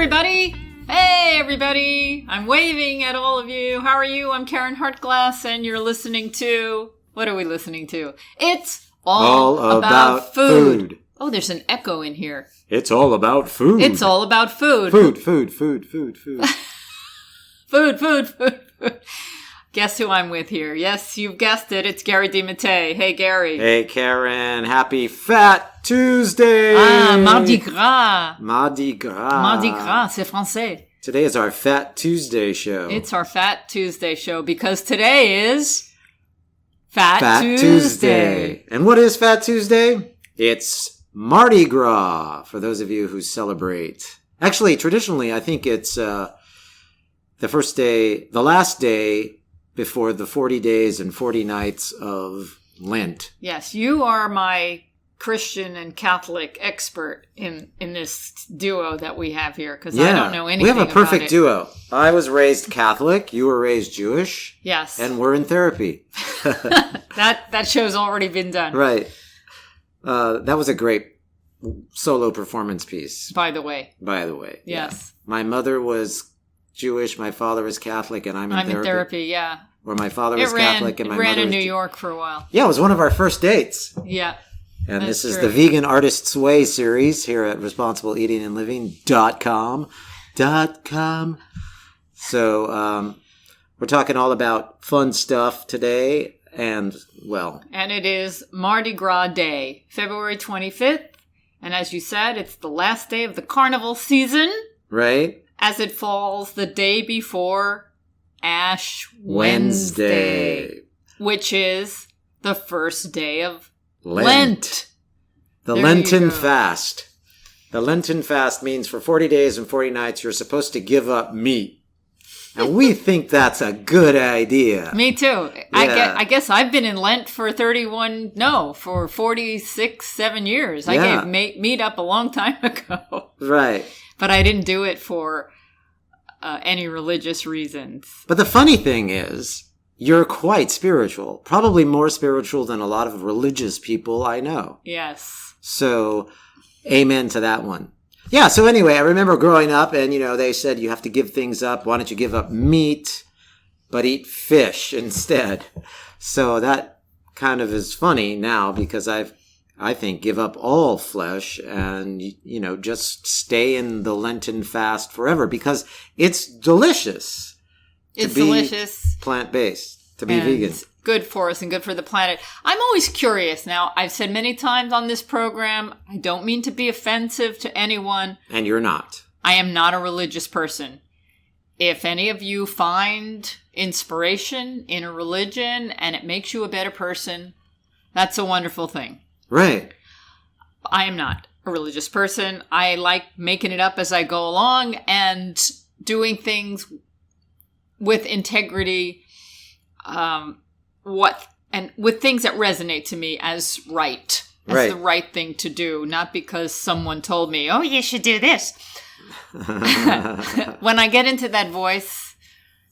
everybody! Hey, everybody! I'm waving at all of you. How are you? I'm Karen Hartglass, and you're listening to... What are we listening to? It's all about food. Oh, there's an echo in here. It's all about food. It's all about food. Food. Food. Guess who I'm with here? Yes, you've guessed it. It's Gary De Mattei. Hey, Gary. Hey, Karen. Happy Fat Tuesday. Mardi Gras. Mardi Gras. Mardi Gras, c'est français. Today is our Fat Tuesday show. It's our Fat Tuesday show because today is Fat Tuesday. And what is Fat Tuesday? It's Mardi Gras, for those of you who celebrate. Actually, traditionally, I think it's the last day before the 40 days and 40 nights of Lent. Yes, you are my Christian and Catholic expert in this duo that we have here, because I don't know anything about it. We have a perfect duo. I was raised Catholic, you were raised Jewish. Yes. And we're in therapy. That show's already been done. Right. That was a great solo performance piece. By the way. Yes. Yeah. My mother was Jewish, my father was Catholic, and I'm in therapy. Yeah. Or my father was Catholic and my mother was... It ran in New York for a while. Yeah, it was one of our first dates. Yeah. And this is the Vegan Artist's Way series here at ResponsibleEatingAndLiving.com. So, we're talking all about fun stuff today, and, well... And it is Mardi Gras Day, February 25th. And as you said, it's the last day of the carnival season. Right. As it falls the day before Ash Wednesday, which is the first day of Lent. The Lenten fast. The Lenten fast means for 40 days and 40 nights you're supposed to give up meat. And we think that's a good idea. Me too. Yeah. I guess I've been in Lent for 46, 7 years. I gave meat up a long time ago. Right. But I didn't do it for any religious reasons. But the funny thing is, you're quite spiritual. Probably more spiritual than a lot of religious people I know. Yes. So, amen to that one. Yeah, so anyway, I remember growing up and, they said you have to give things up. Why don't you give up meat, but eat fish instead? So that kind of is funny now because I think give up all flesh and, just stay in the Lenten fast forever because it's delicious. It's delicious. Plant-based, to be vegan. Good for us and good for the planet. I'm always curious. Now, I've said many times on this program, I don't mean to be offensive to anyone. And you're not. I am not a religious person. If any of you find inspiration in a religion and it makes you a better person, that's a wonderful thing. Right. I am not a religious person. I like making it up as I go along and doing things with integrity, with things that resonate to me as right. As the right thing to do, not because someone told me, oh, you should do this. When I get into that voice,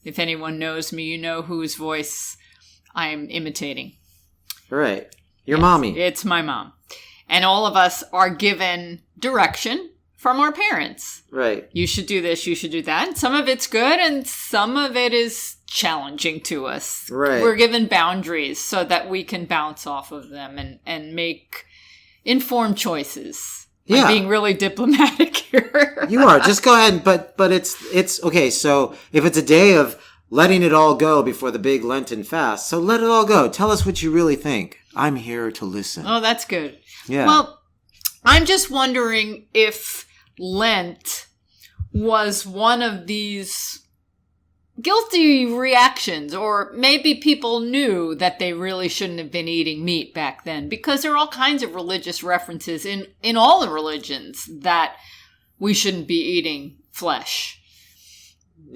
if anyone knows me, you know whose voice I'm imitating. Right. Your mommy. It's my mom. And all of us are given direction from our parents. Right. You should do this, you should do that. And some of it's good and some of it is challenging to us. Right. We're given boundaries so that we can bounce off of them and make informed choices. Yeah. I'm being really diplomatic here. You are. Just go ahead. But it's okay. So if it's a day of letting it all go before the big Lenten fast, so let it all go. Tell us what you really think. I'm here to listen. Oh, that's good. Yeah. Well, I'm just wondering if Lent was one of these guilty reactions, or maybe people knew that they really shouldn't have been eating meat back then, because there are all kinds of religious references in all the religions that we shouldn't be eating flesh.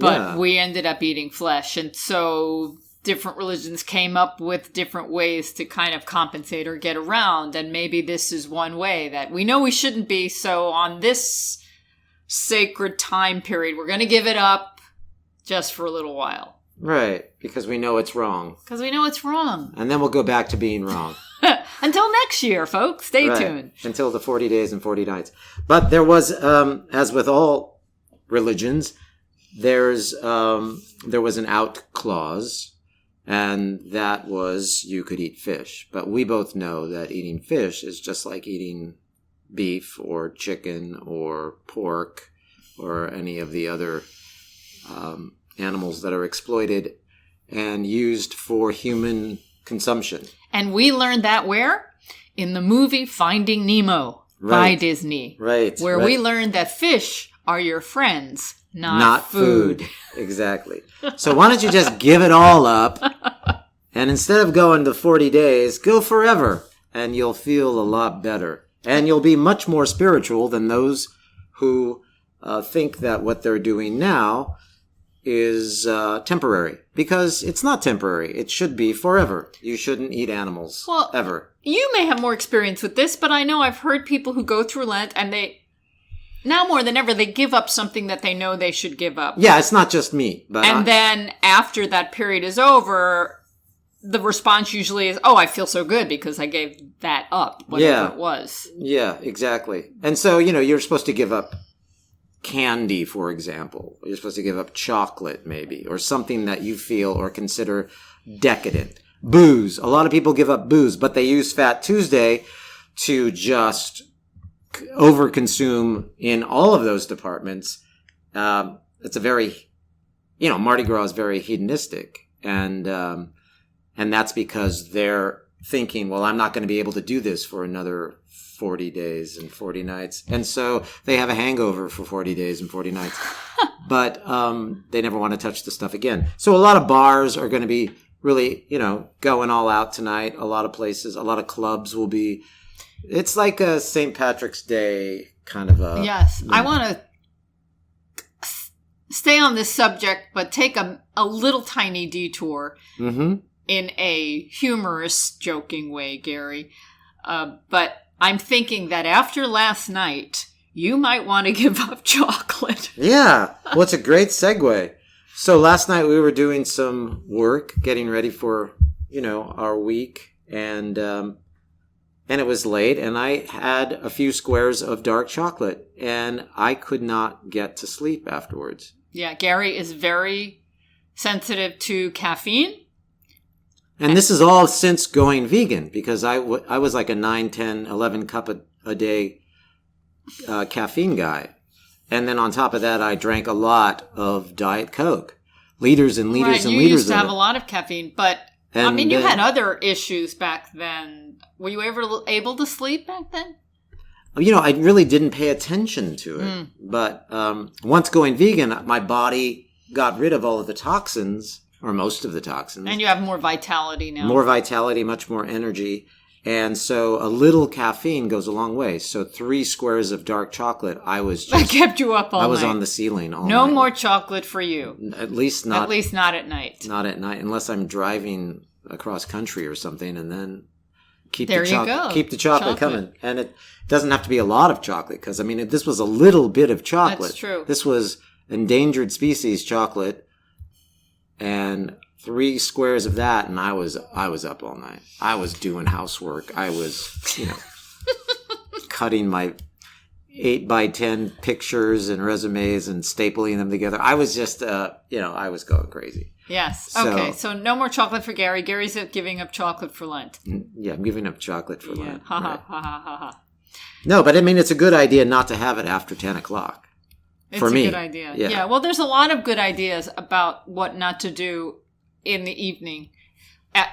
But we ended up eating flesh, and so different religions came up with different ways to kind of compensate or get around, and maybe this is one way that we know we shouldn't be, so on this sacred time period, we're going to give it up just for a little while. Right, because we know it's wrong. Because we know it's wrong. And then we'll go back to being wrong. Until next year, folks. Stay tuned. Until the 40 days and 40 nights. But there was, as with all religions, there was an out clause, and that was you could eat fish. But we both know that eating fish is just like eating beef or chicken or pork or any of the other animals that are exploited and used for human consumption. And we learned that where? In the movie Finding Nemo by Disney. Right. Where we learned that fish are your friends, not food. Exactly. So why don't you just give it all up, and instead of going to 40 days, go forever, and you'll feel a lot better. And you'll be much more spiritual than those who think that what they're doing now is temporary. Because it's not temporary. It should be forever. You shouldn't eat animals ever. You may have more experience with this, but I know I've heard people who go through Lent and they, now more than ever, they give up something that they know they should give up. Yeah, it's not just meat. But then after that period is over, the response usually is, oh, I feel so good because I gave that up, whatever it was. Yeah, exactly. And so, you're supposed to give up candy, for example. You're supposed to give up chocolate, maybe, or something that you feel or consider decadent. Booze. A lot of people give up booze, but they use Fat Tuesday to just overconsume in all of those departments. It's a very, Mardi Gras is very hedonistic. And that's because they're thinking, well, I'm not going to be able to do this for another 40 days and 40 nights. And so they have a hangover for 40 days and 40 nights. But they never want to touch the stuff again. So a lot of bars are going to be really, going all out tonight. A lot of places, a lot of clubs will be. It's like a St. Patrick's Day kind of a... Yes. I want to stay on this subject, but take a little tiny detour in a humorous, joking way, Gary. But I'm thinking that after last night, you might want to give up chocolate. Yeah. Well, it's a great segue. So last night we were doing some work, getting ready for, our week, and it was late, and I had a few squares of dark chocolate, and I could not get to sleep afterwards. Yeah, Gary is very sensitive to caffeine. And this is all since going vegan, because I was like a 9, 10, 11 cup a day caffeine guy. And then on top of that, I drank a lot of Diet Coke. Liters and liters and liters of it. You used to have a lot of caffeine, but, you had other issues back then. Were you ever able to sleep back then? I really didn't pay attention to it. But once going vegan, my body got rid of all of the toxins, or most of the toxins. And you have more vitality now. More vitality, much more energy. And so a little caffeine goes a long way. So 3 squares of dark chocolate, I kept you up all night. I was on the ceiling all night. No more chocolate for you. At least not at night. Not at night, unless I'm driving across country or something, and then keep the chocolate coming. And it doesn't have to be a lot of chocolate, because, this was a little bit of chocolate. That's true. This was endangered species chocolate, and 3 squares of that, and I was up all night. I was doing housework. I was, cutting my 8x10 pictures and resumes and stapling them together. I was just, I was going crazy. Yes. Okay. So no more chocolate for Gary. Gary's giving up chocolate for Lent. Yeah, I'm giving up chocolate for Lent. Ha ha ha ha ha. No, but it's a good idea not to have it after 10 o'clock. It's for me. a good idea. Yeah. Well, there's a lot of good ideas about what not to do in the evening,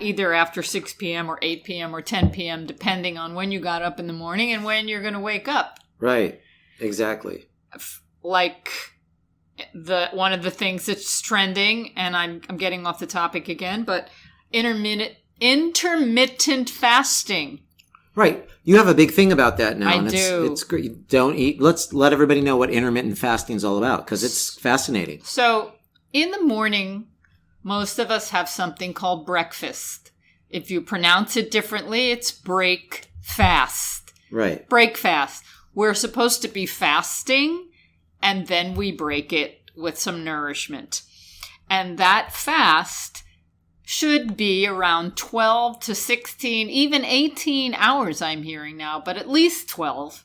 either after 6 p.m. or 8 p.m. or 10 p.m., depending on when you got up in the morning and when you're going to wake up. Right. Exactly. Like one of the things that's trending, and I'm getting off the topic again, but intermittent fasting. Right. You have a big thing about that now. I do. It's great. Don't eat. Let's let everybody know what intermittent fasting is all about, because it's fascinating. So in the morning, most of us have something called breakfast. If you pronounce it differently, it's break fast. Right. Break fast. We're supposed to be fasting, and then we break it with some nourishment. And that fast should be around 12 to 16, even 18 hours, I'm hearing now, but at least 12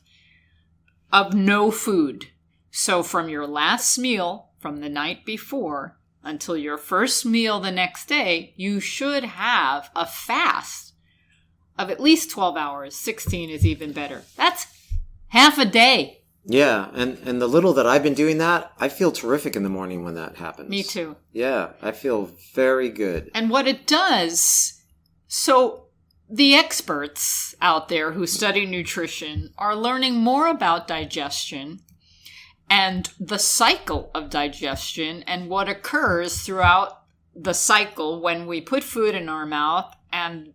of no food. So from your last meal from the night before until your first meal the next day, you should have a fast of at least 12 hours. 16 is even better. That's half a day. Yeah, and the little that I've been doing that, I feel terrific in the morning when that happens. Me too. Yeah, I feel very good. And what it does, so the experts out there who study nutrition are learning more about digestion and the cycle of digestion and what occurs throughout the cycle when we put food in our mouth and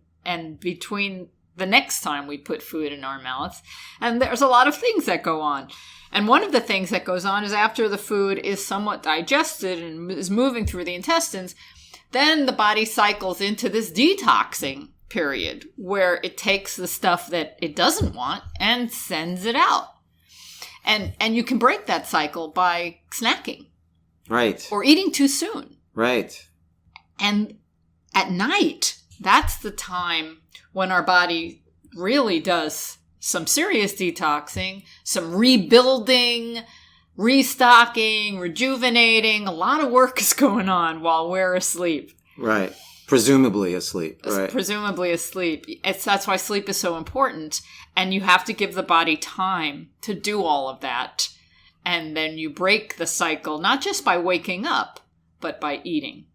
between the next time we put food in our mouths. And there's a lot of things that go on. And one of the things that goes on is after the food is somewhat digested and is moving through the intestines, then the body cycles into this detoxing period where it takes the stuff that it doesn't want and sends it out. And you can break that cycle by snacking. Right. Or eating too soon. Right. And at night, that's the time when our body really does some serious detoxing, some rebuilding, restocking, rejuvenating. A lot of work is going on while we're asleep. Right. Presumably asleep. Right. Presumably asleep. That's why sleep is so important. And you have to give the body time to do all of that. And then you break the cycle, not just by waking up, but by eating.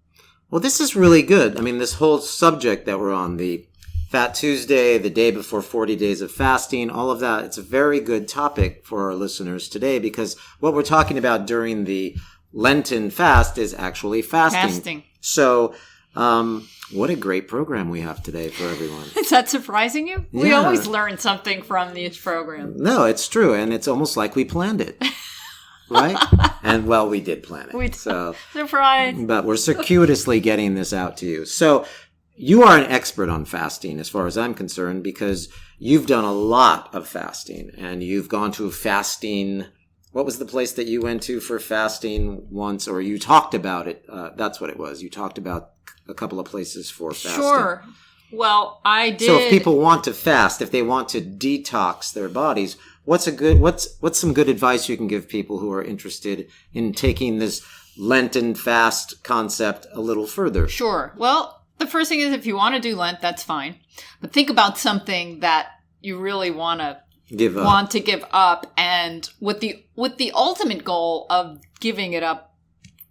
Well, this is really good. I mean, this whole subject that we're on, the Fat Tuesday, the day before 40 days of fasting, all of that, it's a very good topic for our listeners today because what we're talking about during the Lenten fast is actually fasting. So, what a great program we have today for everyone. Is that surprising you? Yeah. We always learn something from these programs. No, it's true. And it's almost like we planned it. Right? And, well, we did plan it. So, surprise. But we're circuitously getting this out to you. So, you are an expert on fasting as far as I'm concerned because you've done a lot of fasting and you've gone to fasting. What was the place that you went to for fasting once, or you talked about it? That's what it was. You talked about a couple of places for fasting. Sure. Well, I did. So if people want to fast, if they want to detox their bodies, what's some good advice you can give people who are interested in taking this Lenten fast concept a little further? Sure. Well, the first thing is if you want to do Lent, that's fine. But think about something that you really want to give up, and with the ultimate goal of giving it up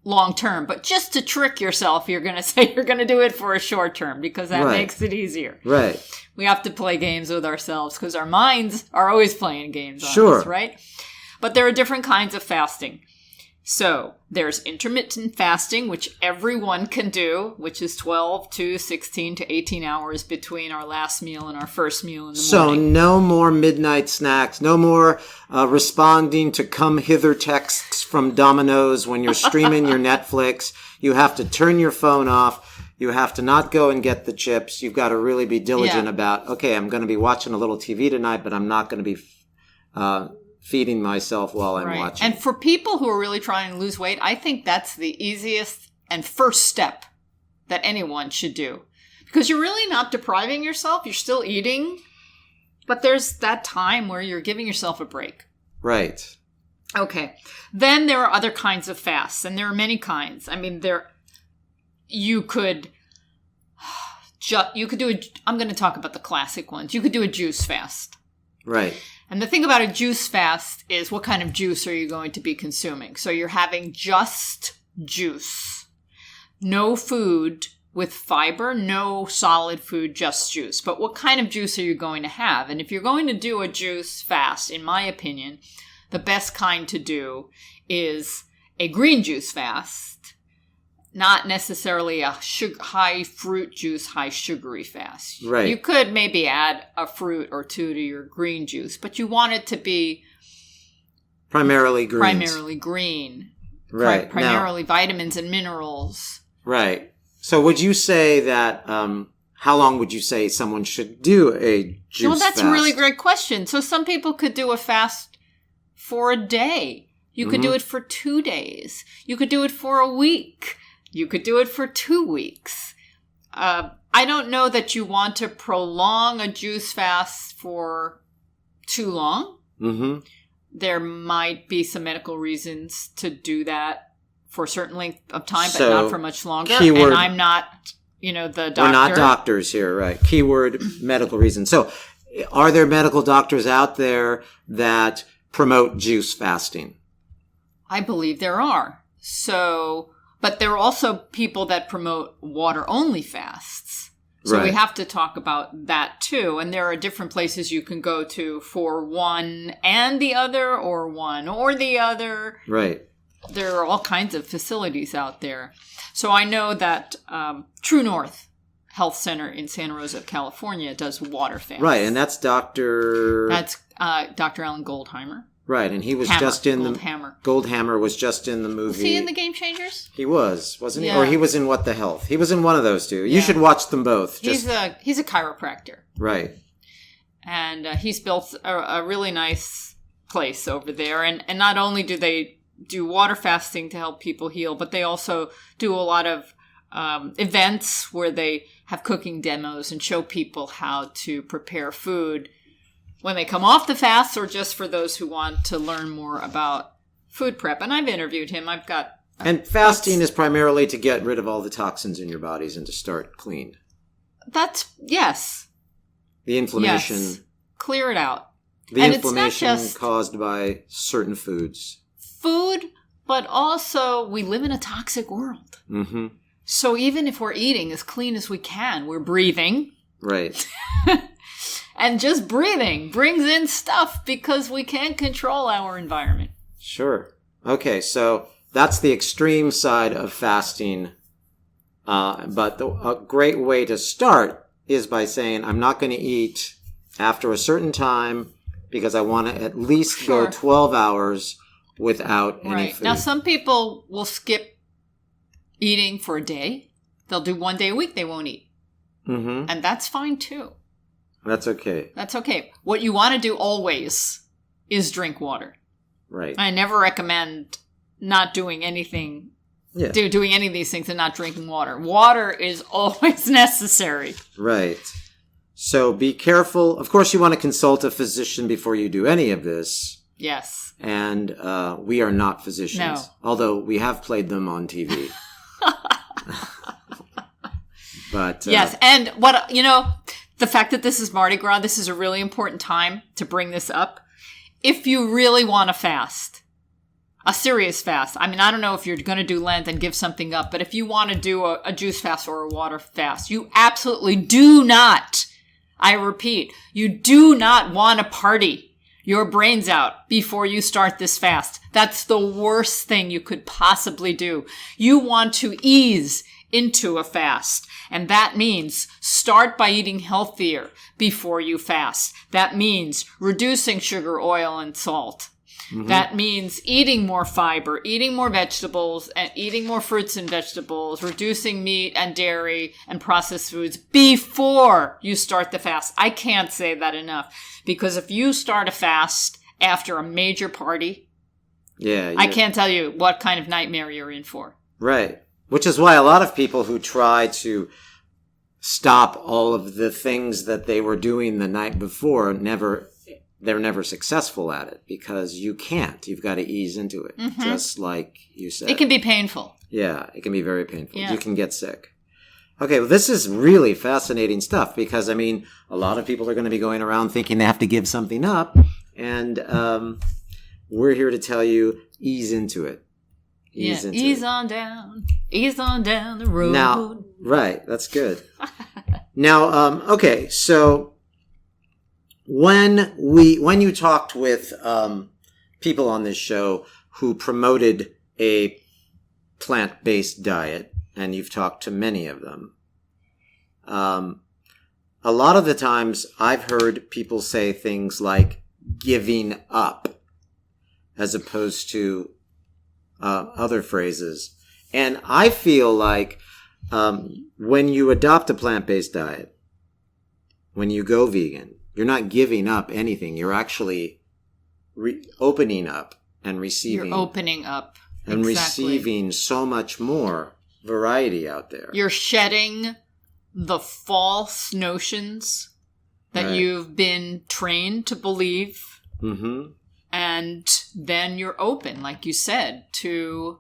long term. But just to trick yourself, you're going to say you're going to do it for a short term because that makes it easier. Right. We have to play games with ourselves because our minds are always playing games on us, right? But there are different kinds of fasting. So there's intermittent fasting, which everyone can do, which is 12 to 16 to 18 hours between our last meal and our first meal in the morning. So no more midnight snacks, no more responding to come hither texts from Domino's when you're streaming your Netflix. You have to turn your phone off. You have to not go and get the chips. You've got to really be diligent about, okay, I'm going to be watching a little TV tonight, but I'm not going to be feeding myself while I'm watching. And for people who are really trying to lose weight, I think that's the easiest and first step that anyone should do. Because you're really not depriving yourself. You're still eating. But there's that time where you're giving yourself a break. Right. Okay. Then there are other kinds of fasts. And there are many kinds. I mean, you could do I'm going to talk about the classic ones. You could do a juice fast. Right. And the thing about a juice fast is what kind of juice are you going to be consuming? So you're having just juice. No food with fiber, no solid food, just juice. But what kind of juice are you going to have? And if you're going to do a juice fast, in my opinion, the best kind to do is a green juice fast. Not necessarily a high fruit juice, high sugary fast. Right. You could maybe add a fruit or two to your green juice, but you want it to be primarily green. Right. Primarily vitamins and minerals. Right. So would you say that, how long would you say someone should do a juice Well, that's fast? a really great question. So some people could do a fast for a day. You could do it for 2 days. You could do it for a week. You could do it for 2 weeks. I don't know that you want to prolong a juice fast for too long. there might be some medical reasons to do that for a certain length of time, but So, not for much longer. keyword- And I'm not, the doctor. We're not doctors here, right? Keyword medical reasons. So, are there medical doctors out there that promote juice fasting? I believe there are. So, but there are also people that promote water-only fasts. So we Right. have to talk about that too. And there are different places you can go to for one and the other, or one or the other. Right. There are all kinds of facilities out there. So I know that True North Health Center in Santa Rosa, California, does water fasts. Right, and that's That's Dr. Alan Goldheimer. Right, and he was Hammer. just in Goldhammer. Goldhammer was just in the movie. Was he in the Game Changers? He was, wasn't he? Yeah. Or he was in What the Health. He was in one of those two. You Yeah. should watch them both. He's a chiropractor. Right. And he's built a really nice place over there. And not only do they do water fasting to help people heal, but they also do a lot of events where they have cooking demos and show people how to prepare food when they come off the fast, or just for those who want to learn more about food prep. And I've interviewed him. I've got... And fasting is primarily to get rid of all the toxins in your bodies and to start clean. Yes. The inflammation. Yes. Clear it out. The And it's not inflammation just- caused by certain foods. Food, but also we live in a toxic world. Mm-hmm. So even if we're eating as clean as we can, we're breathing. Right. And just breathing brings in stuff because we can't control our environment. Sure. Okay, so that's the extreme side of fasting. But a great way to start is by saying, I'm not going to eat after a certain time because I want to at least Sure. go 12 hours without any Right. food. Now, some people will skip eating for a day. They'll do 1 day a week they won't eat. Mm-hmm. And that's fine too. That's okay. That's okay. What you want to do always is drink water. Right. I never recommend not doing anything, Yeah. doing any of these things and not drinking water. Water is always necessary. Right. So be careful. Of course, you want to consult a physician before you do any of this. Yes. And we are not physicians. No. Although we have played them on TV. But Yes. And the fact that this is Mardi Gras, this is a really important time to bring this up. If you really want to fast, a serious fast, I mean, I don't know if you're going to do Lent and give something up, but if you want to do a juice fast or a water fast, you absolutely do not, I repeat, you do not want to party your brains out before you start this fast. That's the worst thing you could possibly do. You want to ease into a fast. And that means start by eating healthier before you fast. That means reducing sugar, oil, and salt. Mm-hmm. That means eating more fiber, eating more vegetables, and eating more fruits and vegetables, reducing meat and dairy and processed foods before you start the fast. I can't say that enough, because if you start a fast after a major party, I can't tell you what kind of nightmare you're in for. Right. Which is why a lot of people who try to stop all of the things that they were doing the night before they're never successful at it, because you can't. You've got to ease into it, just like you said. It can be painful. Yeah, it can be very painful. Yeah. You can get sick. Okay, well, this is really fascinating stuff, because, I mean, a lot of people are going to be going around thinking they have to give something up, and we're here to tell you, ease into it. Ease on down the road. Now, right, that's good. Now, okay, so when you talked with people on this show who promoted a plant-based diet, and you've talked to many of them, a lot of the times I've heard people say things like giving up as opposed to other phrases. And I feel like when you adopt a plant-based diet, when you go vegan, you're not giving up anything. You're actually opening up and receiving. You're opening up. And exactly. receiving so much more variety out there. You're shedding the false notions that Right. you've been trained to believe. Mm-hmm. And then you're open, like you said, to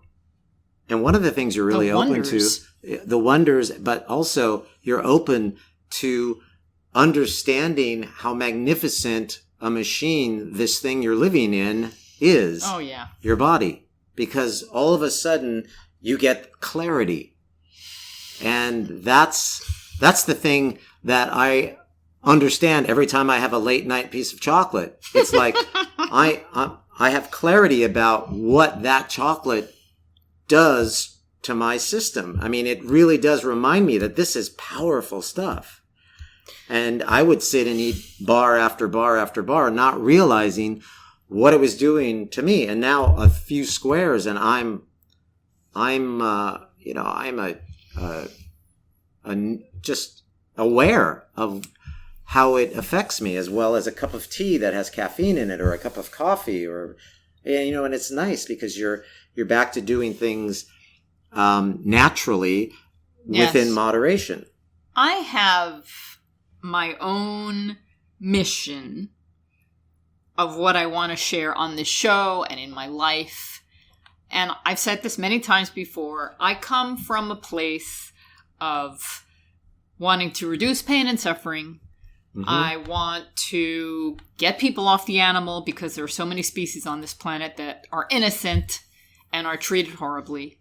And one of the things you're really open to, the wonders, but also you're open to understanding how magnificent a machine this thing you're living in is. Oh, yeah. Your body. Because all of a sudden you get clarity. And that's the thing that I understand every time I have a late night piece of chocolate. It's like I have clarity about what that chocolate does to my system. I mean, it really does remind me that this is powerful stuff. And I would sit and eat bar after bar after bar, not realizing what it was doing to me. And now a few squares, and I'm just aware of how it affects me, as well as a cup of tea that has caffeine in it, or a cup of coffee, or and it's nice because you're back to doing things naturally within moderation. I have my own mission of what I want to share on this show and in my life. And I've said this many times before. I come from a place of wanting to reduce pain and suffering. Mm-hmm. I want to get people off the animal because there are so many species on this planet that are innocent and are treated horribly.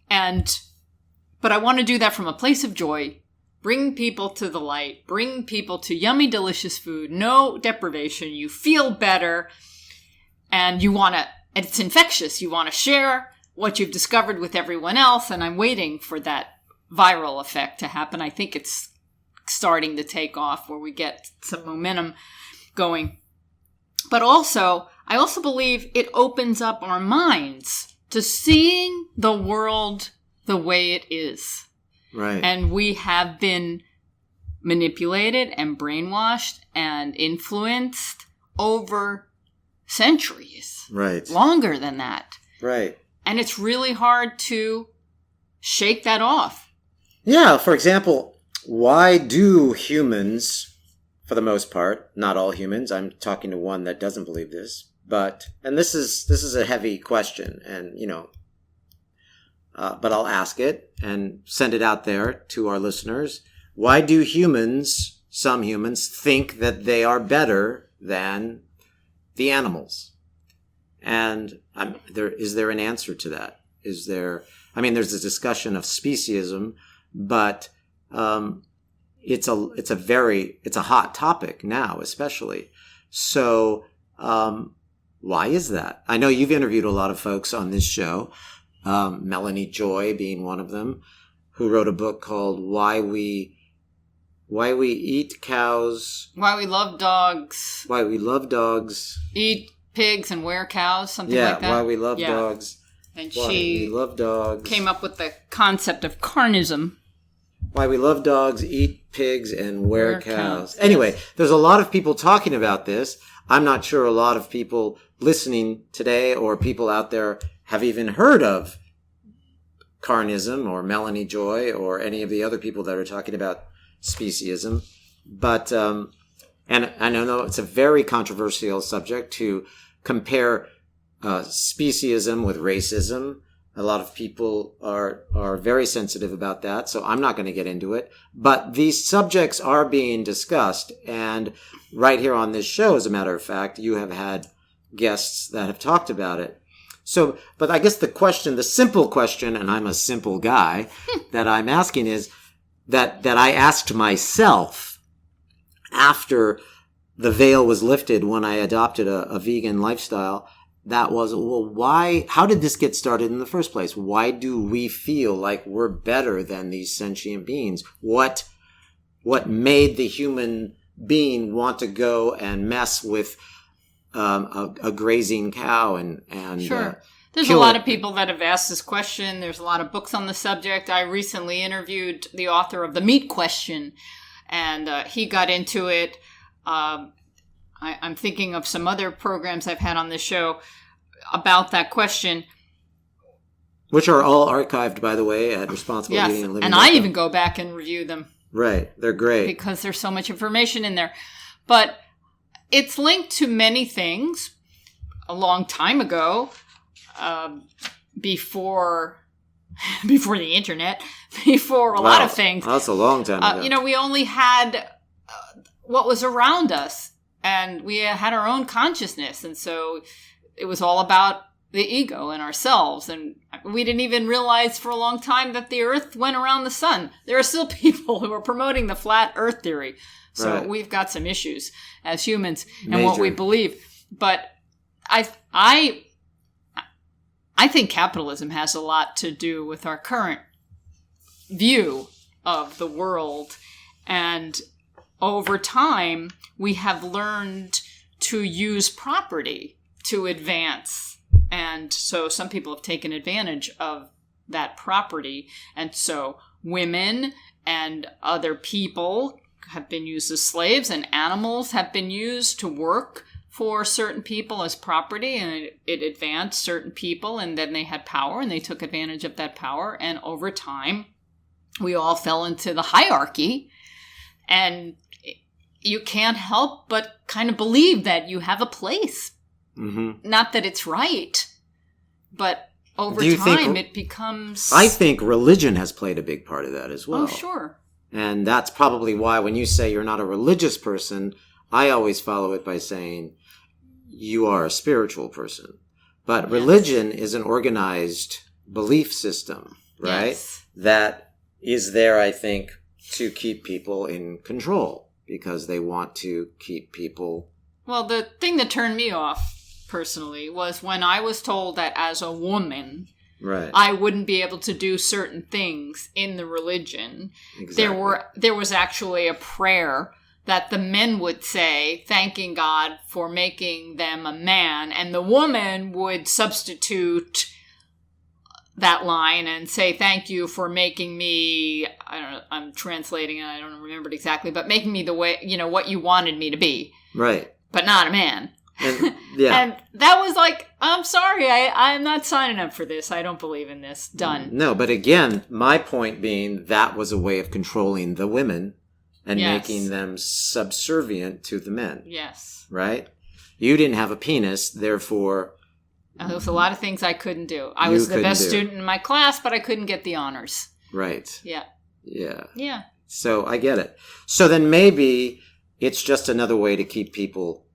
But I want to do that from a place of joy, bring people to the light, bring people to yummy, delicious food, no deprivation. You feel better, and it's infectious. You want to share what you've discovered with everyone else, and I'm waiting for that viral effect to happen. I think it's starting to take off, where we get some momentum going. But I also believe it opens up our minds to seeing the world the way it is. Right. And we have been manipulated and brainwashed and influenced over centuries. Right. Longer than that. Right. And it's really hard to shake that off. Yeah. For example, why do humans, for the most part, not all humans, I'm talking to one that doesn't believe this, and this is a heavy question, and but I'll ask it and send it out there to our listeners. Why do some humans, think that they are better than the animals? And is there an answer to that? There's a discussion of speciesism, but it's a hot topic now, especially. So why is that? I know you've interviewed a lot of folks on this show, Melanie Joy being one of them, who wrote a book called Why We Eat Cows. Why We Love Dogs. Why We Love Dogs. Eat pigs and wear cows, something like that. Yeah, Why We Love Dogs. And Why We Love Dogs. Came up with the concept of carnism. Why we love dogs, eat pigs, and wear cows. Anyway, there's a lot of people talking about this. I'm not sure a lot of people listening today or people out there have even heard of carnism or Melanie Joy or any of the other people that are talking about speciesism. But, and I know it's a very controversial subject to compare speciesism with racism. A lot of people are very sensitive about that, so I'm not going to get into it. But these subjects are being discussed, and right here on this show, as a matter of fact, you have had guests that have talked about it. So, but I guess the simple question, and I'm a simple guy, that I'm asking is that I asked myself after the veil was lifted when I adopted a vegan lifestyle. That was, how did this get started in the first place? Why do we feel like we're better than these sentient beings? What made the human being want to go and mess with a grazing cow and Sure. There's a lot of people that have asked this question. There's a lot of books on the subject. I recently interviewed the author of The Meat Question, and he got into it. I'm thinking of some other programs I've had on this show about that question. Which are all archived, by the way, at Responsible Eating and Living. And I even go back and review them. Right. They're great. Because there's so much information in there. But it's linked to many things. a long time ago, before the internet, before a lot of things. That's a long time ago. We only had what was around us, and we had our own consciousness, and so it was all about the ego and ourselves, and we didn't even realize for a long time that the earth went around the sun. There are still people who are promoting the flat earth theory. So we've got some issues as humans and what we believe. But I think capitalism has a lot to do with our current view of the world. And over time, we have learned to use property to advance. And so some people have taken advantage of that property. And so women and other people have been used as slaves, and animals have been used to work for certain people as property, and it advanced certain people, and then they had power and they took advantage of that power. And over time, we all fell into the hierarchy, and you can't help but kind of believe that you have a place. Mm-hmm. Not that it's right, but over time it becomes... I think religion has played a big part of that as well. Oh, sure. And that's probably why when you say you're not a religious person, I always follow it by saying you are a spiritual person. But religion is an organized belief system, right? Yes. That is there, I think, to keep people in control because they want to keep people... Well, the thing that turned me off personally was when I was told that as a woman, I wouldn't be able to do certain things in the religion. Exactly. There was actually a prayer that the men would say, thanking God for making them a man, and the woman would substitute that line and say, thank you for making me, I don't know, I'm translating it, I don't remember it exactly, but making me the way, what you wanted me to be. Right. But not a man. And, and that was like, I'm sorry, I'm not signing up for this. I don't believe in this. Done. No, but again, my point being that was a way of controlling the women and making them subservient to the men. Yes. Right? You didn't have a penis, therefore... There was a lot of things I couldn't do. I was the best student in my class, but I couldn't get the honors. Right. Yeah. Yeah. Yeah. So I get it. So then maybe it's just another way to keep people...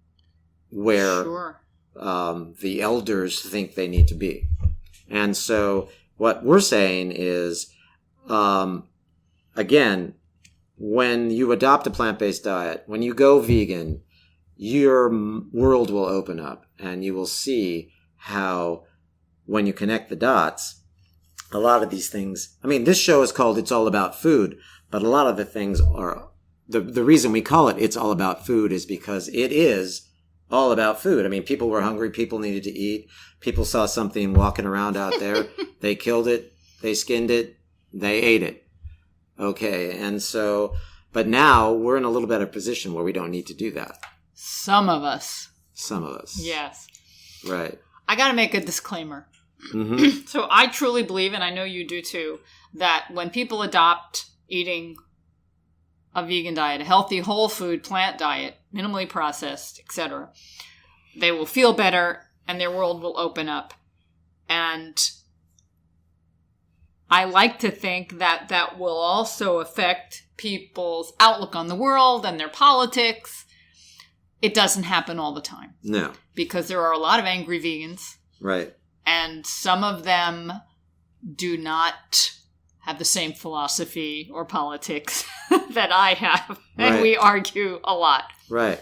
where the elders think they need to be. And so what we're saying is, again, when you adopt a plant-based diet, when you go vegan, your world will open up and you will see how when you connect the dots, a lot of these things, this show is called It's All About Food, but a lot of the things are, the reason we call it It's All About Food is because it is all about food. People were hungry. People needed to eat. People saw something walking around out there. They killed it. They skinned it. They ate it. Okay. And so, but now we're in a little better position where we don't need to do that. Some of us. Yes. Right. I got to make a disclaimer. Mm-hmm. So I truly believe, and I know you do too, that when people adopt eating a vegan diet, a healthy whole food plant diet, minimally processed, etc., they will feel better and their world will open up. And I like to think that that will also affect people's outlook on the world and their politics. It doesn't happen all the time. No. Because there are a lot of angry vegans. Right. And some of them do not have the same philosophy or politics that I have. And we argue a lot. Right.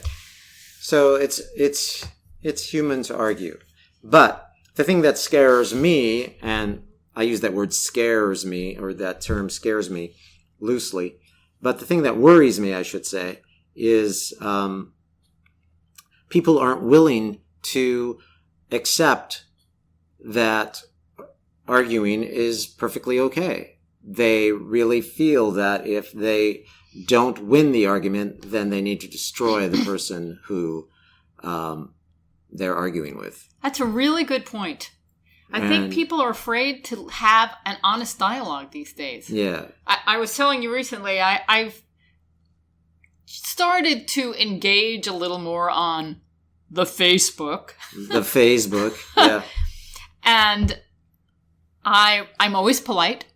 So it's human to argue. But the thing that scares me, and I use that word scares me, or that term scares me loosely, but the thing that worries me, I should say, is people aren't willing to accept that arguing is perfectly okay. They really feel that if they don't win the argument, then they need to destroy the person who they're arguing with. That's a really good point. I think people are afraid to have an honest dialogue these days. Yeah. I was telling you recently, I've started to engage a little more on the Facebook. The Facebook, yeah. And I'm always polite,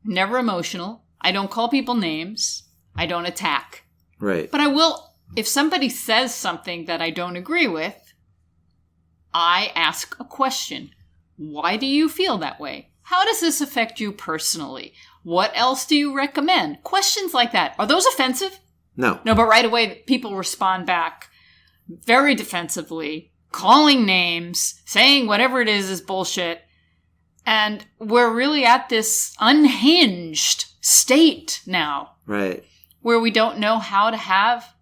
never emotional. I don't call people names. I don't attack. Right. But I will, if somebody says something that I don't agree with, I ask a question. Why do you feel that way? How does this affect you personally? What else do you recommend? Questions like that. Are those offensive? No. No, but right away, people respond back very defensively, calling names, saying whatever it is bullshit. And we're really at this unhinged state now. Right. Where we don't know how to have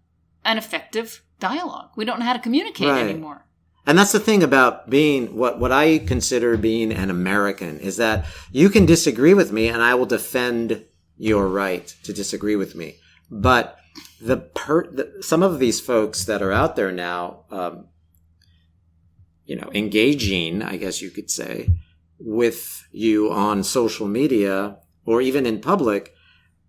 an effective dialogue. We don't know how to communicate anymore. And that's the thing about being what I consider being an American, is that you can disagree with me and I will defend your right to disagree with me. But some of these folks that are out there now, engaging, I guess you could say, with you on social media or even in public,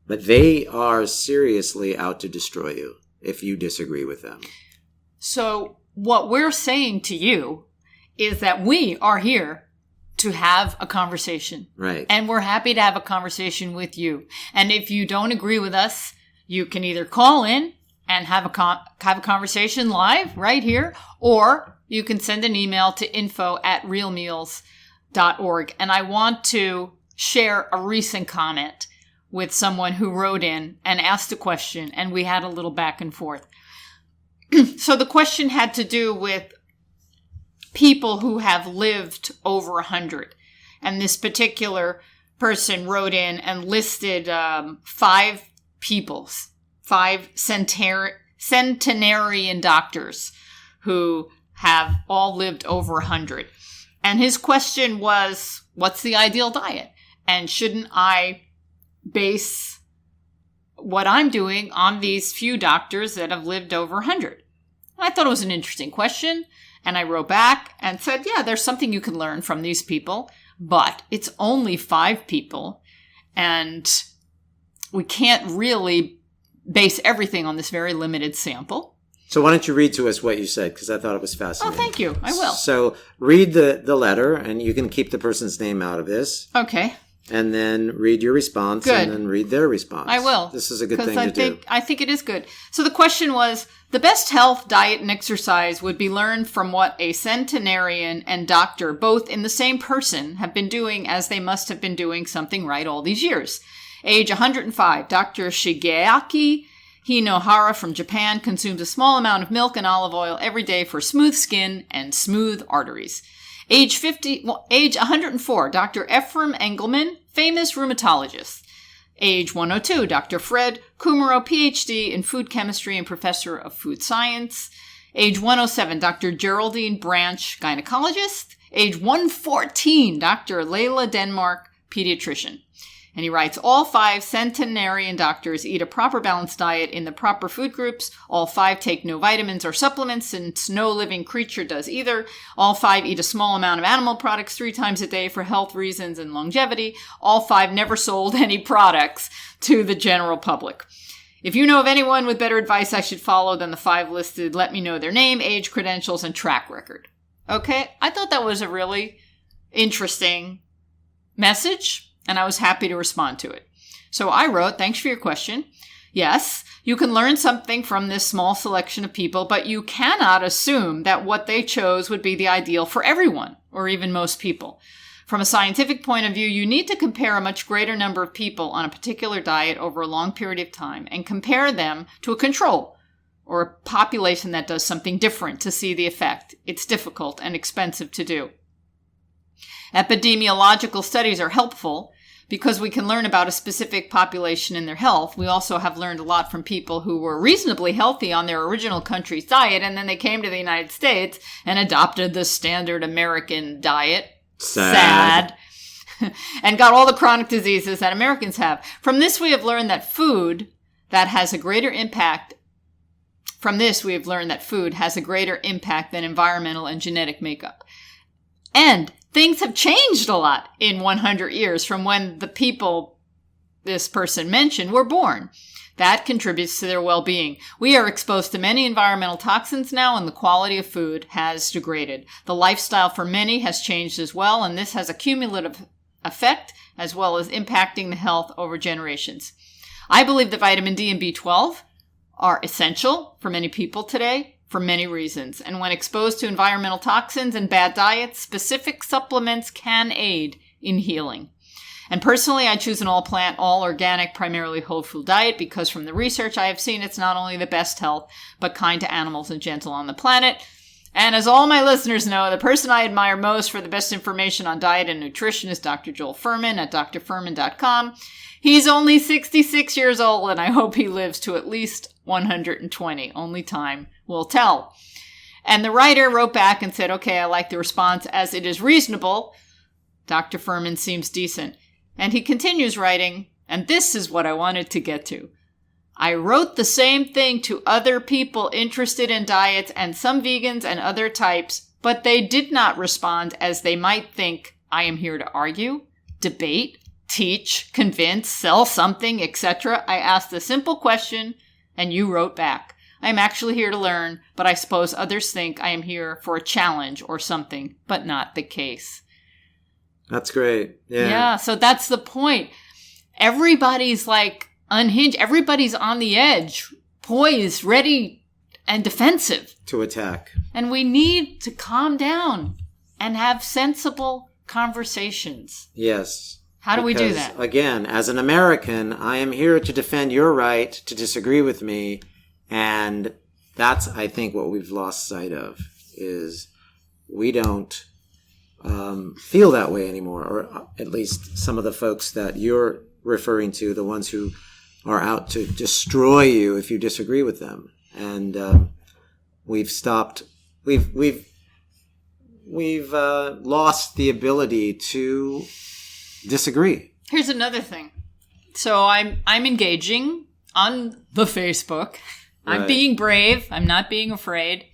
but they are seriously out to destroy you if you disagree with them. So what we're saying to you is that we are here to have a conversation. Right. And we're happy to have a conversation with you. And if you don't agree with us, you can either call in and have a conversation live right here, or you can send an email to info@realmeals.org. And I want to share a recent comment with someone who wrote in and asked a question, and we had a little back and forth. So the question had to do with people who have lived over 100. And this particular person wrote in and listed 5 centenarian doctors who have all lived over 100. And his question was, what's the ideal diet? And shouldn't I base what I'm doing on these few doctors that have lived over 100? I thought it was an interesting question, and I wrote back and said, yeah, there's something you can learn from these people, but it's only 5 people, and we can't really base everything on this very limited sample. So why don't you read to us what you said, because I thought it was fascinating. Oh, thank you. I will. So read the letter, and you can keep the person's name out of this. Okay. And then read your response. Good. And then read their response. I will. This is a good thing to do. I think it is good. So the question was, the best health, diet, and exercise would be learned from what a centenarian and doctor, both in the same person, have been doing, as they must have been doing something right all these years. Age 105, Dr. Shigeaki Hinohara from Japan consumes a small amount of milk and olive oil every day for smooth skin and smooth arteries. Age 104, Dr. Ephraim Engelman, famous rheumatologist. Age 102, Dr. Fred Kumaro, PhD in food chemistry and professor of food science. Age 107, Dr. Geraldine Branch, gynecologist. Age 114, Dr. Layla Denmark, pediatrician. And he writes, all 5 centenarian doctors eat a proper balanced diet in the proper food groups. All 5 take no vitamins or supplements, since no living creature does either. All 5 eat a small amount of animal products 3 times a day for health reasons and longevity. All 5 never sold any products to the general public. If you know of anyone with better advice I should follow than the 5 listed, let me know their name, age, credentials, and track record. Okay? I thought that was a really interesting message, and I was happy to respond to it. So I wrote, thanks for your question. Yes, you can learn something from this small selection of people, but you cannot assume that what they chose would be the ideal for everyone, or even most people. From a scientific point of view, you need to compare a much greater number of people on a particular diet over a long period of time and compare them to a control, or a population that does something different to see the effect. It's difficult and expensive to do. Epidemiological studies are helpful because we can learn about a specific population and their health. We also have learned a lot from people who were reasonably healthy on their original country's diet, and then they came to the United States and adopted the standard American diet. Sad. And got all the chronic diseases that Americans have. From this, we have learned that food has a greater impact than environmental and genetic makeup. And things have changed a lot in 100 years from when the people this person mentioned were born. That contributes to their well-being. We are exposed to many environmental toxins now, and the quality of food has degraded. The lifestyle for many has changed as well, and this has a cumulative effect as well as impacting the health over generations. I believe that vitamin D and B12 are essential for many people today for many reasons. And when exposed to environmental toxins and bad diets, specific supplements can aid in healing. And personally, I choose an all-plant, all-organic, primarily whole food diet because from the research I have seen, it's not only the best health, but kind to animals and gentle on the planet. And as all my listeners know, the person I admire most for the best information on diet and nutrition is Dr. Joel Fuhrman at drfuhrman.com. He's only 66 years old, and I hope he lives to at least 120. Only time will tell. And the writer wrote back and said, okay, I like the response as it is reasonable. Dr. Fuhrman seems decent. And he continues writing, and this is what I wanted to get to. I wrote the same thing to other people interested in diets and some vegans and other types, but they did not respond as they might think I am here to argue, debate, teach, convince, sell something, etc. I asked a simple question, and you wrote back. I am actually here to learn, but I suppose others think I am here for a challenge or something, but not the case. That's great. Yeah, so that's the point. Everybody's like unhinged. Everybody's on the edge, poised, ready, and defensive. To attack. And we need to calm down and have sensible conversations. Yes. How do we do that? Again, as an American, I am here to defend your right to disagree with me. And that's, I think, what we've lost sight of, is we don't feel that way anymore, or at least some of the folks that you're referring to, the ones who are out to destroy you if you disagree with them. And we've lost the ability to disagree. Here's another thing. So I'm engaging on the Facebook. I'm Right. being brave. I'm not being afraid.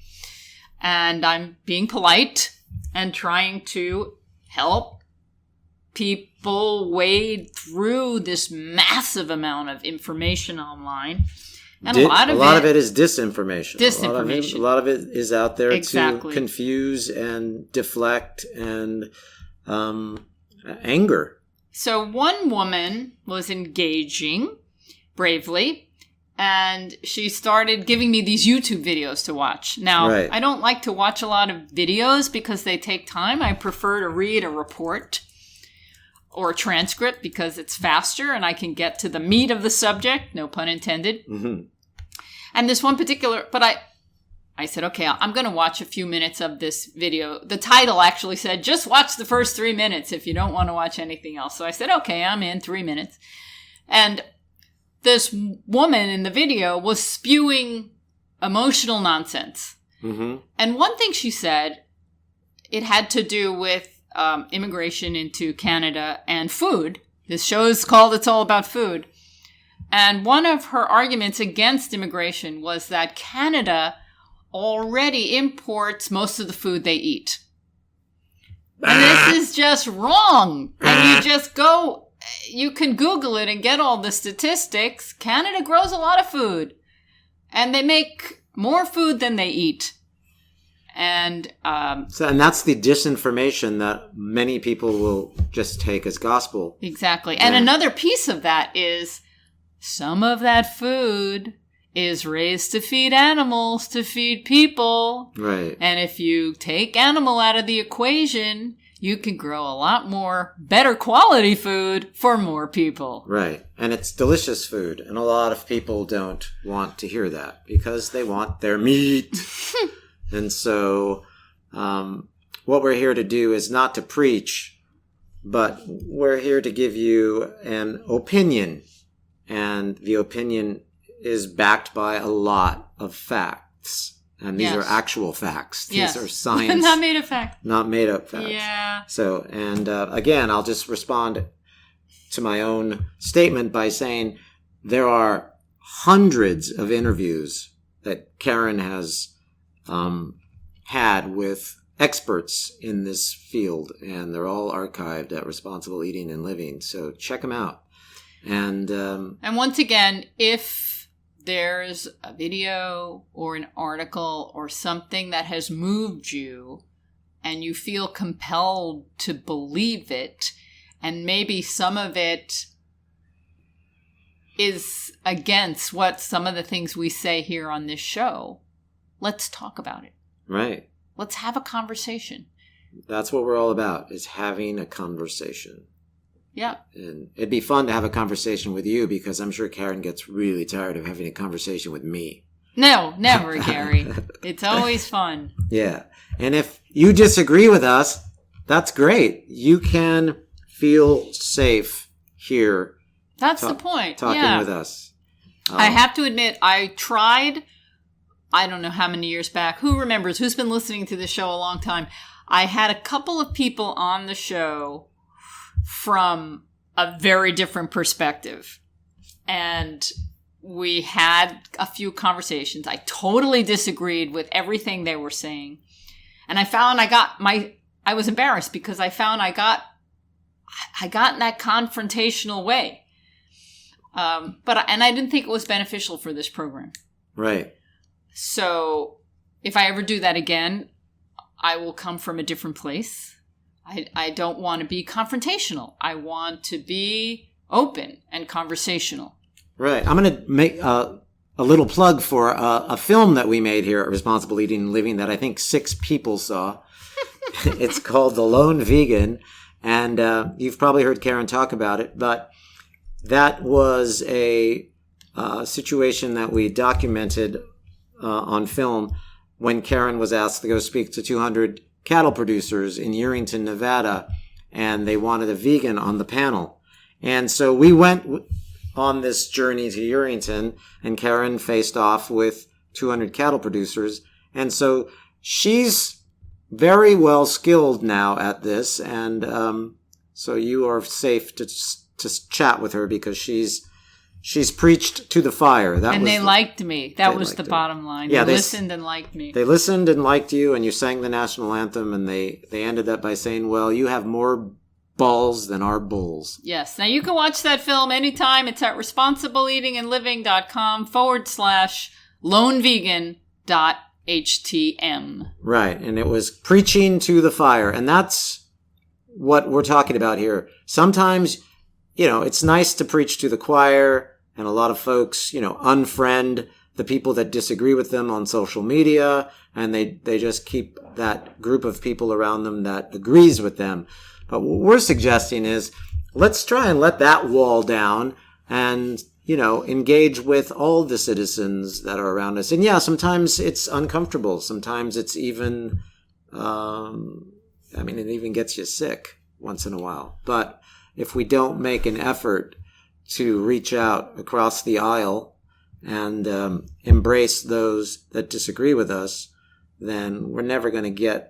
And I'm being polite and trying to help people wade through this massive amount of information online. And a lot of it is disinformation. Disinformation. A lot of it is out there Exactly. to confuse and deflect and anger. So one woman was engaging bravely, and she started giving me these YouTube videos to watch. Now, Right. I don't like to watch a lot of videos because they take time. I prefer to read a report or a transcript because it's faster and I can get to the meat of the subject, no pun intended. Mm-hmm. And this one particular, but I said, okay, I'm going to watch a few minutes of this video. The title actually said, just watch the first 3 minutes if you don't want to watch anything else. So I said, okay, I'm in 3 minutes. And this woman in the video was spewing emotional nonsense. Mm-hmm. And one thing she said, it had to do with immigration into Canada and food. This show is called It's All About Food. And one of her arguments against immigration was that Canada already imports most of the food they eat. And this is just wrong. And you just go, you can Google it and get all the statistics. Canada grows a lot of food. And they make more food than they eat. And and that's the disinformation that many people will just take as gospel. Exactly. And another piece of that is some of that food is raised to feed animals, to feed people. Right. And if you take animal out of the equation, you can grow a lot more better quality food for more people. Right. And it's delicious food. And a lot of people don't want to hear that because they want their meat. And so what we're here to do is not to preach, but we're here to give you an opinion. And the opinion is backed by a lot of facts. And these are actual facts. These are science. Not made up facts. Not made up facts. Yeah. So, and again, I'll just respond to my own statement by saying there are hundreds of interviews that Karen has had with experts in this field, and they're all archived at Responsible Eating and Living. So check them out. And once again, if there's a video or an article or something that has moved you and you feel compelled to believe it, and maybe some of it is against what some of the things we say here on this show, let's talk about it. Right. Let's have a conversation. That's what we're all about, is having a conversation. Yeah. And it'd be fun to have a conversation with you, because I'm sure Karen gets really tired of having a conversation with me. No, never, Gary. It's always fun. Yeah. And if you disagree with us, that's great. You can feel safe here. That's the point. Talking with us. I have to admit, I tried, I don't know how many years back. Who remembers? Who's been listening to the show a long time? I had a couple of people on the show from a very different perspective. And we had a few conversations. I totally disagreed with everything they were saying. And I found I was embarrassed because I found I got in that confrontational way. But I didn't think it was beneficial for this program. Right. So if I ever do that again, I will come from a different place. I don't want to be confrontational. I want to be open and conversational. Right. I'm going to make a little plug for a film that we made here at Responsible Eating and Living that I think 6 people saw. It's called The Lone Vegan. And you've probably heard Karen talk about it, but that was a situation that we documented on film when Karen was asked to go speak to 200 cattle producers in Yerington, Nevada, and they wanted a vegan on the panel. And so we went on this journey to Yerington, and Karen faced off with 200 cattle producers. And so she's very well skilled now at this, and so you are safe to chat with her because she's preached to the fire. They liked me. That was the bottom line. Yeah, they listened and liked me. They listened and liked you, and you sang the national anthem, and they ended up by saying, well, you have more balls than our bulls. Yes. Now, you can watch that film anytime. It's at responsibleeatingandliving.com/lonevegan.htm. Right. And it was preaching to the fire. And that's what we're talking about here. Sometimes, it's nice to preach to the choir, and a lot of folks, unfriend the people that disagree with them on social media, and they just keep that group of people around them that agrees with them. But what we're suggesting is, let's try and let that wall down and, engage with all the citizens that are around us. And yeah, sometimes it's uncomfortable. Sometimes it's even, it even gets you sick once in a while. But if we don't make an effort to reach out across the aisle and embrace those that disagree with us, then we're never going to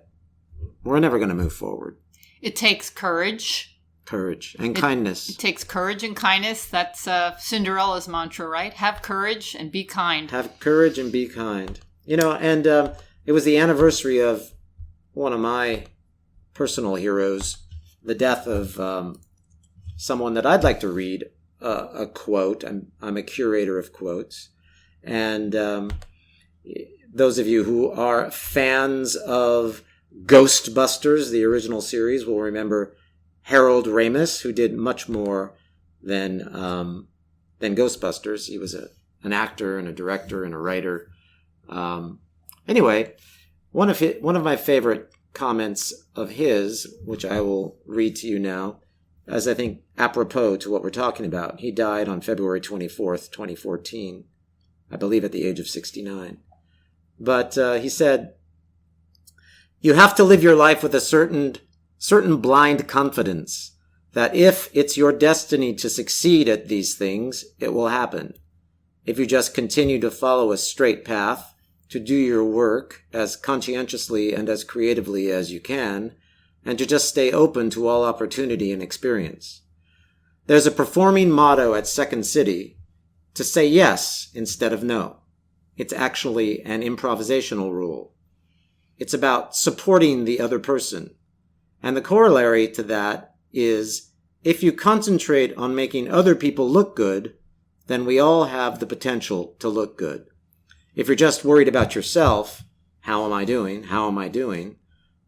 move forward. It takes courage. Courage and kindness. It takes courage and kindness. That's Cinderella's mantra, right? Have courage and be kind. Have courage and be kind. And it was the anniversary of one of my personal heroes, the death of someone that I'd like to read a quote. I'm a curator of quotes. And those of you who are fans of Ghostbusters, the original series, will remember Harold Ramis, who did much more than Ghostbusters. He was an actor and a director and a writer. Anyway, one of my favorite comments of his, which I will read to you now, as I think apropos to what we're talking about. He died on February 24th, 2014, I believe at the age of 69. But he said, "You have to live your life with a certain blind confidence that if it's your destiny to succeed at these things, it will happen. If you just continue to follow a straight path, to do your work as conscientiously and as creatively as you can, and to just stay open to all opportunity and experience. There's a performing motto at Second City, to say yes instead of no. It's actually an improvisational rule. It's about supporting the other person. And the corollary to that is, if you concentrate on making other people look good, then we all have the potential to look good. If you're just worried about yourself, how am I doing? How am I doing?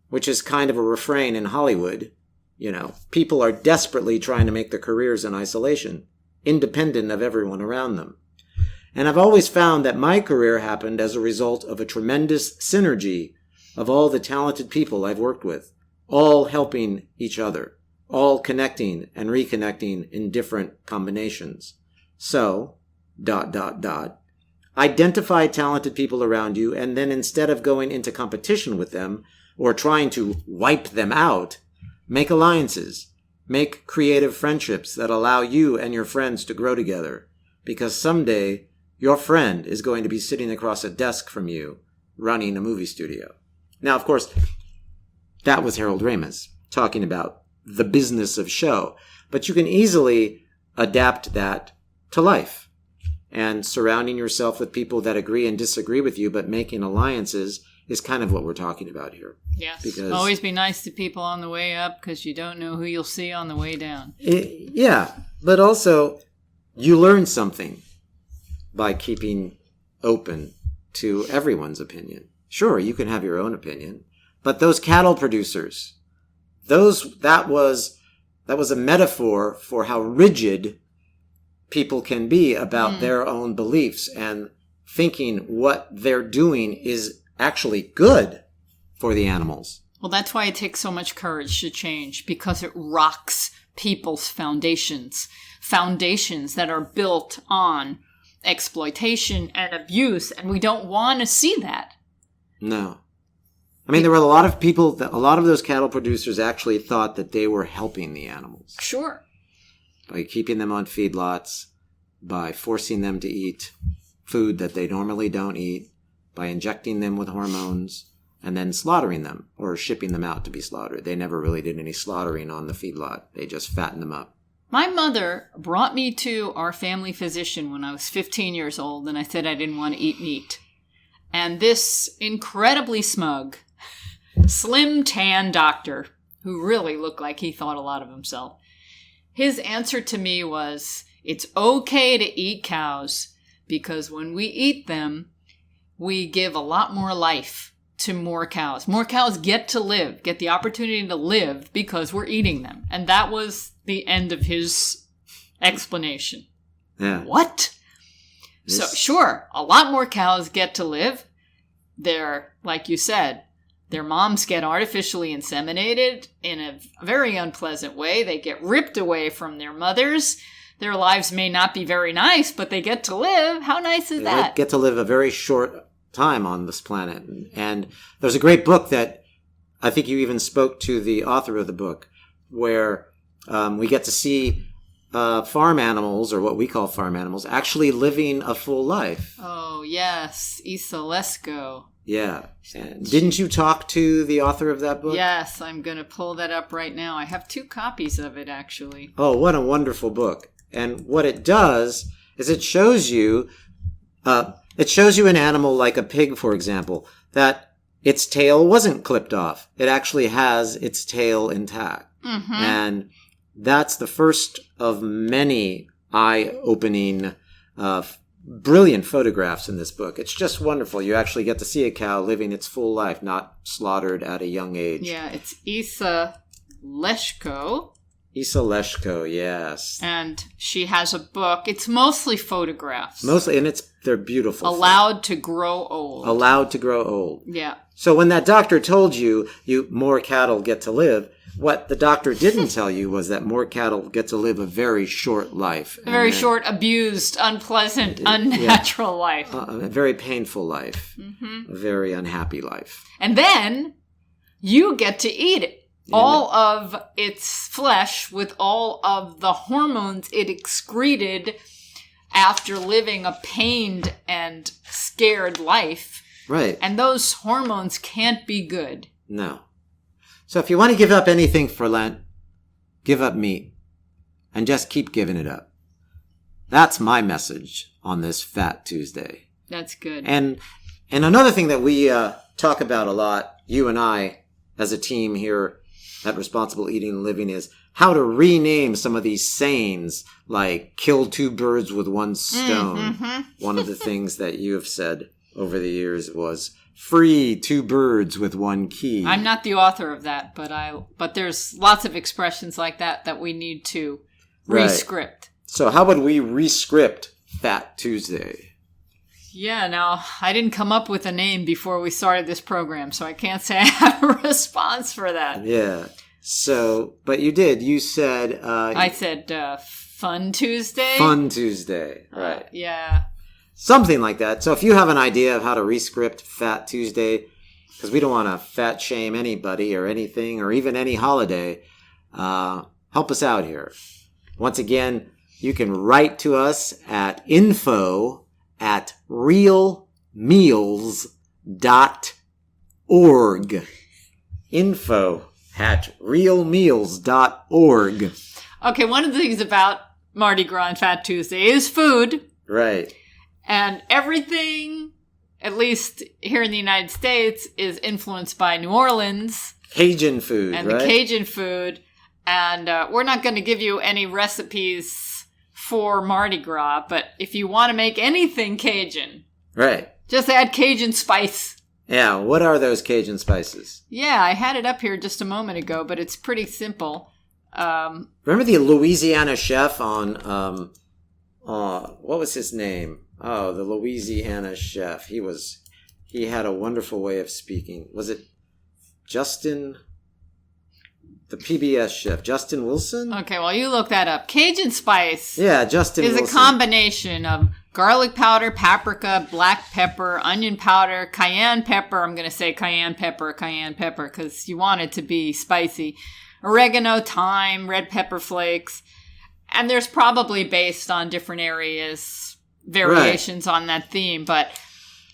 Which is kind of a refrain in Hollywood. You know, people are desperately trying to make their careers in isolation, independent of everyone around them. And I've always found that my career happened as a result of a tremendous synergy of all the talented people I've worked with, all helping each other, all connecting and reconnecting in different combinations. So, ... Identify talented people around you, and then instead of going into competition with them or trying to wipe them out, make alliances. Make creative friendships that allow you and your friends to grow together. Because someday, your friend is going to be sitting across a desk from you, running a movie studio. Now, of course, that was Harold Ramis talking about the business of show. But you can easily adapt that to life. And surrounding yourself with people that agree and disagree with you, but making alliances is kind of what we're talking about here. Yes. Because always be nice to people on the way up because you don't know who you'll see on the way down. Yeah. But also, you learn something by keeping open to everyone's opinion. Sure, you can have your own opinion. But those cattle producers, that was a metaphor for how rigid people can be about their own beliefs and thinking what they're doing is actually good for the animals. Well, that's why it takes so much courage to change, because it rocks people's foundations that are built on exploitation and abuse, and we don't want to see that. No. I mean, there were a lot of people, a lot of those cattle producers actually thought that they were helping the animals. Sure. By keeping them on feedlots, by forcing them to eat food that they normally don't eat, by injecting them with hormones, and then slaughtering them, or shipping them out to be slaughtered. They never really did any slaughtering on the feedlot. They just fattened them up. My mother brought me to our family physician when I was 15 years old, and I said I didn't want to eat meat. And this incredibly smug, slim, tan doctor, who really looked like he thought a lot of himself, his answer to me was, it's okay to eat cows because when we eat them, we give a lot more life to more cows. More cows get to live, get the opportunity to live because we're eating them. And that was the end of his explanation. Yeah. What? So, sure, a lot more cows get to live. They're, like you said, their moms get artificially inseminated in a very unpleasant way. They get ripped away from their mothers. Their lives may not be very nice, but they get to live. How nice is that? They get to live a very short time on this planet. And there's a great book that I think you even spoke to the author of the book, where we get to see farm animals, or what we call farm animals, actually living a full life. Oh, yes. Isa Lesko. Yeah. And didn't you talk to the author of that book? Yes, I'm going to pull that up right now. I have 2 copies of it, actually. Oh, what a wonderful book. And what it does is it shows you an animal like a pig, for example, that its tail wasn't clipped off. It actually has its tail intact. Mm-hmm. And that's the first of many eye-opening, brilliant photographs in this book. It's just wonderful. You actually get to see a cow living its full life, not slaughtered at a young age. Yeah, it's Isa Lesko. Isa Lesko, yes. And she has a book. It's mostly photographs. Mostly, and they're beautiful. Allowed to grow old. Allowed to grow old. Yeah. So when that doctor told you more cattle get to live, what the doctor didn't tell you was that more cattle get to live a very short life. A very short, abused, unpleasant, unnatural life. A very painful life. Mm-hmm. A very unhappy life. And then you get to eat it. All of its flesh with all of the hormones it excreted after living a pained and scared life. Right. And those hormones can't be good. No. So if you want to give up anything for Lent, give up meat. And just keep giving it up. That's my message on this Fat Tuesday. That's good. And another thing that we talk about a lot, you and I, as a team here at Responsible Eating and Living, is how to rename some of these sayings, like kill two birds with one stone. One of the things that you have said over the years was free two birds with one key. I'm not the author of that, but there's lots of expressions like that we need to rescript. Right. So how would we rescript Fat Tuesday? Yeah, now, I didn't come up with a name before we started this program, so I can't say I have a response for that. Yeah. So, but you did. You said... I said Fun Tuesday? Fun Tuesday, right. Yeah. Something like that. So if you have an idea of how to rescript Fat Tuesday, because we don't want to fat shame anybody or anything, or even any holiday, help us out here. Once again, you can write to us at info@realmeals.org. info@realmeals.org. Okay, one of the things about Mardi Gras and Fat Tuesday is food. Right. And everything, at least here in the United States, is influenced by New Orleans. Cajun food, and right? The Cajun food. And we're not going to give you any recipes for Mardi Gras, but if you want to make anything Cajun, right, just add Cajun spice. Yeah, what are those Cajun spices? Yeah, I had it up here just a moment ago, but it's pretty simple. Remember the Louisiana chef on, what was his name? Oh, the Louisiana chef. He had a wonderful way of speaking. Was it Justin... The PBS chef, Justin Wilson? Okay, well, you look that up. Cajun spice Justin is Wilson. A combination of garlic powder, paprika, black pepper, onion powder, cayenne pepper. I'm going to say cayenne pepper, because you want it to be spicy. Oregano, thyme, red pepper flakes. And there's probably, based on different areas, variations on that theme, but...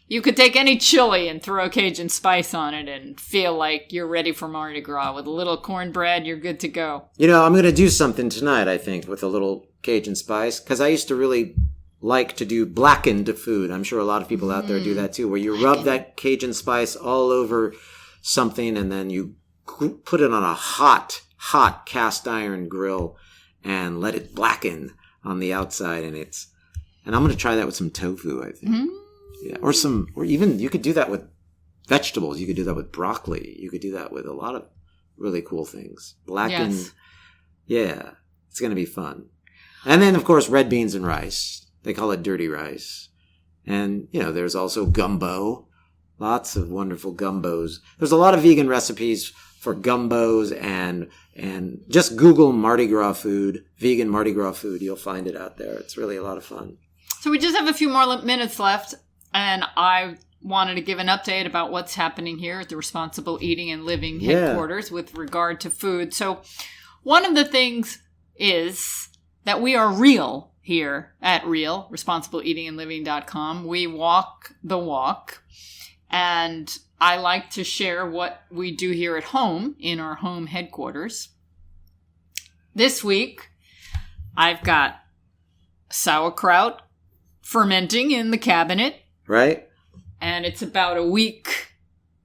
You could take any chili and throw Cajun spice on it and feel like you're ready for Mardi Gras. With a little cornbread, you're good to go. You know, I'm going to do something tonight, I think, with a little Cajun spice. Because I used to really like to do blackened food. I'm sure a lot of people out there do that too. Where you rub that Cajun spice all over something and then you put it on a hot cast iron grill and let it blacken on the outside. And I'm going to try that with some tofu, I think. Yeah, or even you could do that with vegetables. You could do that with broccoli. You could do that with a lot of really cool things. Blackened. Yes. Yeah, it's going to be fun. And then, of course, red beans and rice. They call it dirty rice. And, there's also gumbo. Lots of wonderful gumbos. There's a lot of vegan recipes for gumbos and just Google Mardi Gras food, vegan Mardi Gras food. You'll find it out there. It's really a lot of fun. So we just have a few more minutes left. And I wanted to give an update about what's happening here at the Responsible Eating and Living headquarters with regard to food. So one of the things is that we are real here at Real, responsibleeatingandliving.com. We walk the walk. And I like to share what we do here at home in our home headquarters. This week, I've got sauerkraut fermenting in the cabinet. Right. And it's about a week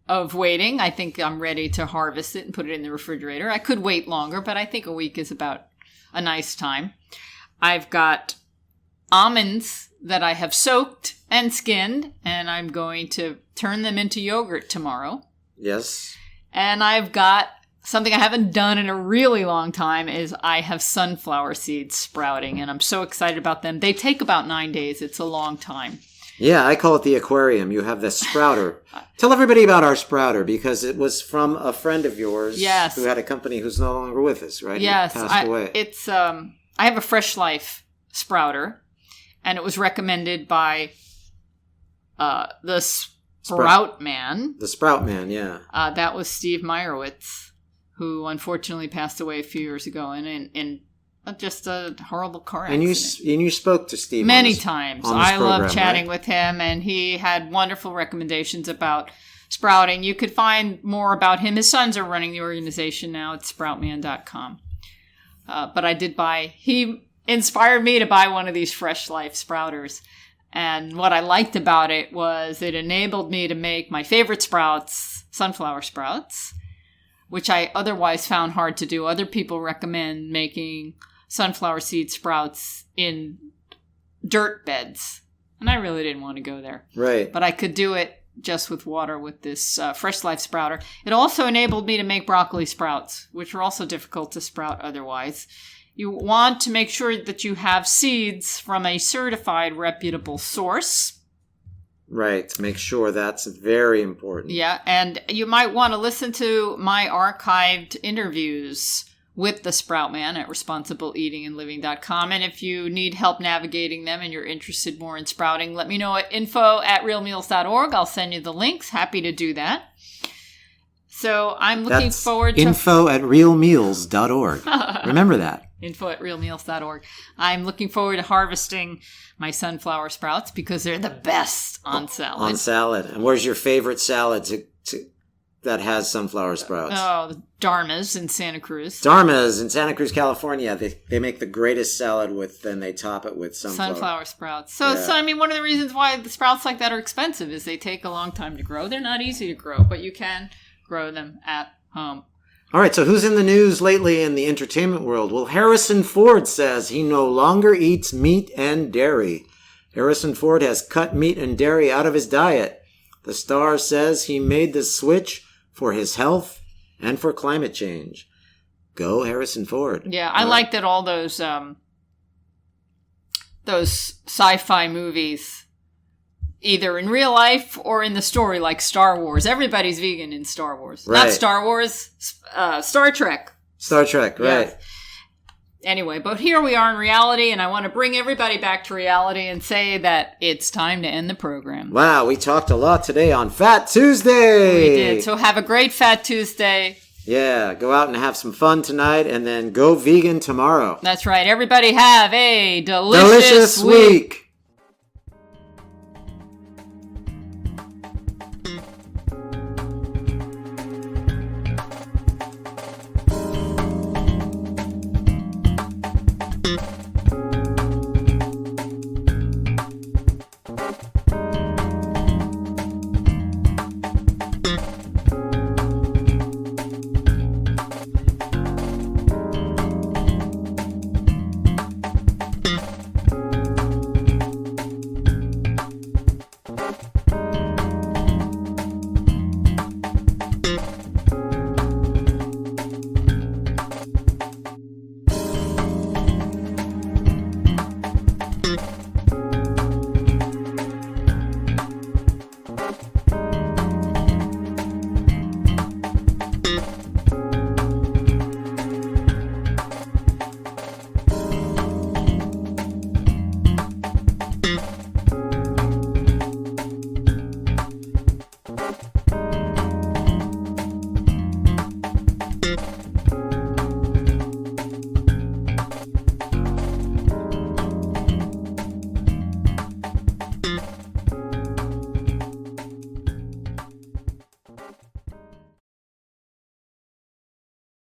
of waiting. I think I'm ready to harvest it and put it in the refrigerator. I could wait longer, but I think a week is about a nice time. I've got almonds that I have soaked and skinned, and I'm going to turn them into yogurt tomorrow. Yes. And I've got something I haven't done in a really long time is I have sunflower seeds sprouting, and I'm so excited about them. They take about 9 days. It's a long time. Yeah, I call it the aquarium. You have the sprouter. Tell everybody about our sprouter, because it was from a friend of yours who had a company who's no longer with us, right? Yes. He passed away. It's I have a Fresh Life sprouter, and it was recommended by the Sprout Man. The Sprout Man, yeah. That was Steve Meyerowitz, who unfortunately passed away a few years ago in just a horrible car accident. And you spoke to Steve many times. I love chatting right? with him, and he had wonderful recommendations about sprouting. You could find more about him. His sons are running the organization now at sproutman.com. But he inspired me to buy one of these Fresh Life sprouters. And what I liked about it was it enabled me to make my favorite sprouts, sunflower sprouts, which I otherwise found hard to do. Other people recommend making sunflower seed sprouts in dirt beds. And I really didn't want to go there. Right. But I could do it just with water with this Fresh Life sprouter. It also enabled me to make broccoli sprouts, which are also difficult to sprout otherwise. You want to make sure that you have seeds from a certified, reputable source. Right. Make sure that's very important. Yeah, and you might want to listen to my archived interviews with the Sprout Man at responsibleeatingandliving.com. And if you need help navigating them and you're interested more in sprouting, let me know at info@realmeals.org. I'll send you the links. Happy to do that. So I'm looking forward to... info@realmeals.org. Remember that. info@realmeals.org. I'm looking forward to harvesting my sunflower sprouts because they're the best on salad. On salad. And where's your favorite salad that has sunflower sprouts? Oh, the Dharma's in Santa Cruz. Dharma's in Santa Cruz, California. They make the greatest salad and they top it with sunflower sprouts. So I mean, one of the reasons why the sprouts like that are expensive is they take a long time to grow. They're not easy to grow, but you can grow them at home. All right, so who's in the news lately in the entertainment world? Well, Harrison Ford says he no longer eats meat and dairy. Harrison Ford has cut meat and dairy out of his diet. The star says he made the switch for his health and for climate change. Go Harrison Ford. Yeah, I like that all those sci-fi movies, either in real life or in the story, like Star Wars. Everybody's vegan in Star Wars. Right. Not Star Wars, Star Trek. Star Trek, right. Yes. Anyway, but here we are in reality, and I want to bring everybody back to reality and say that it's time to end the program. Wow, we talked a lot today on Fat Tuesday. We did. So have a great Fat Tuesday. Yeah, go out and have some fun tonight, and then go vegan tomorrow. That's right. Everybody have a delicious week.